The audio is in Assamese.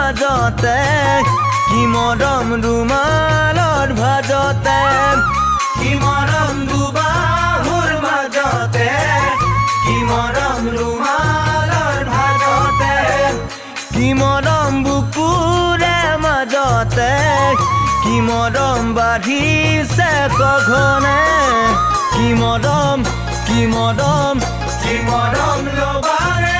মাজতে কি মৰম ৰুমালৰ ভাজতে কি মৰম দুবাহুৰ মাজতে কি মৰম ৰুমালৰ ভাজতে কি মৰম বুকুৰে মাজতে কি মৰম বাঢ়িছে সঘনে কি মৰম ল'বাৰে